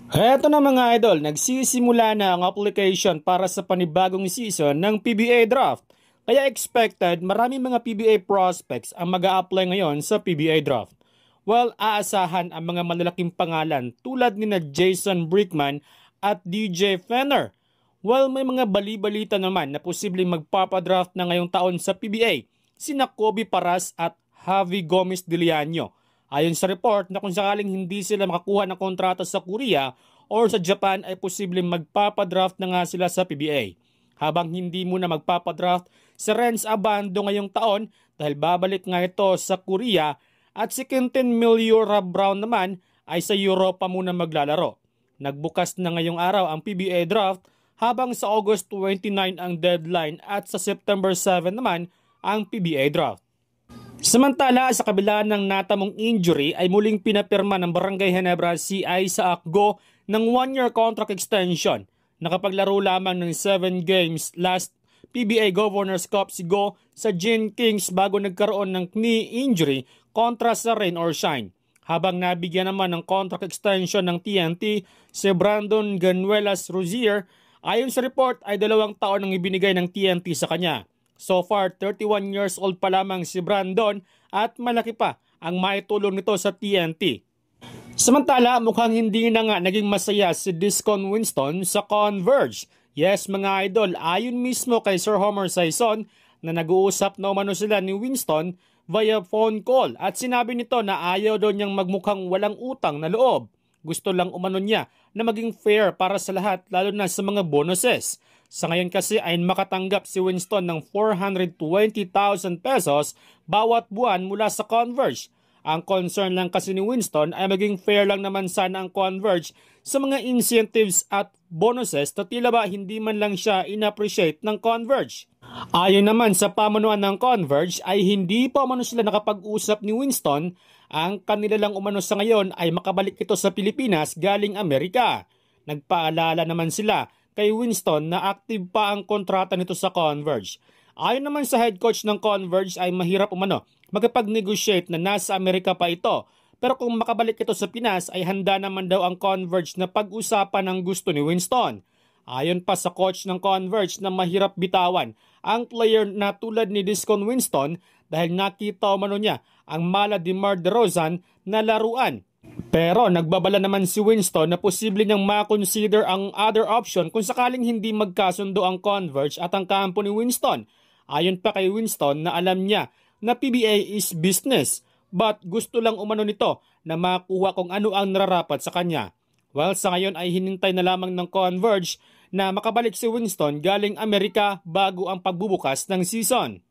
Heto na mga idol, nagsisimula na ang application para sa panibagong season ng PBA Draft. Kaya expected maraming mga PBA prospects ang mag-a-apply ngayon sa PBA Draft. Well, aasahan ang mga malalaking pangalan tulad ni Jason Brickman at DJ Fenner. Well, may mga bali-balita naman na posibleng magpapadraft na ngayong taon sa PBA, sina Kobe Paras at Javi Gomez Diliano. Ayon sa report na kung sakaling hindi sila makakuha ng kontrata sa Korea or sa Japan ay posibleng magpapadraft na nga sila sa PBA. Habang hindi muna magpapadraft si Renz Abando ngayong taon dahil babalik nga ito sa Korea at si Quintin Miliora Brown naman ay sa Europa muna maglalaro. Nagbukas na ngayong araw ang PBA draft habang sa August 29 ang deadline at sa September 7 naman ang PBA draft. Samantala, sa kabila ng natamong injury ay muling pinapirma ng Barangay Ginebra si Isaac Go ng 1-year contract extension. Nakapaglaro lamang ng 7 games last PBA Governors Cup si Go sa Gin Kings bago nagkaroon ng knee injury kontra sa rain or shine. Habang nabigyan naman ng contract extension ng TNT si Brandon Ganuelas Rozier, ayon sa report ay 2 taon ang ibinigay ng TNT sa kanya. So far, 31 years old pa lamang si Brandon at malaki pa ang maitulong nito sa TNT. Samantala, mukhang hindi na nga naging masaya si Discon Winston sa Converge. Yes mga idol, ayon mismo kay Sir Homer Sison na nag-uusap na umano sila ni Winston via phone call at sinabi nito na ayaw daw niyang magmukhang walang utang na loob. Gusto lang umano niya na maging fair para sa lahat lalo na sa mga bonuses. Sa ngayon kasi ay makatanggap si Winston ng 420,000 pesos bawat buwan mula sa Converge. Ang concern lang kasi ni Winston ay maging fair lang naman sana ang Converge sa mga incentives at bonuses na tila ba hindi man lang siya inappreciate ng Converge. Ayon naman sa pamunuan ng Converge ay hindi pa umano sila nakapag-usap ni Winston, ang kanila lang umano sa ngayon ay makabalik ito sa Pilipinas galing Amerika. Nagpaalala naman sila kay Winston na active pa ang kontrata nito sa Converge. Ayon naman sa head coach ng Converge ay mahirap umano makapag-negotiate na nasa Amerika pa ito. Pero kung makabalik ito sa Pinas ay handa naman daw ang Converge na pag-usapan ang gusto ni Winston. Ayon pa sa coach ng Converge na mahirap bitawan ang player na tulad ni Discon Winston dahil nakita umano niya ang mala DeMar DeRozan na laruan. Pero nagbabala naman si Winston na posible niyang ma-consider ang other option kung sakaling hindi magkasundo ang Converge at ang kampo ni Winston. Ayon pa kay Winston na alam niya na PBA is business but gusto lang umano nito na makuha kung ano ang nararapat sa kanya. Well, sa ngayon ay hinintay na lamang ng Converge na makabalik si Winston galing Amerika bago ang pagbubukas ng season.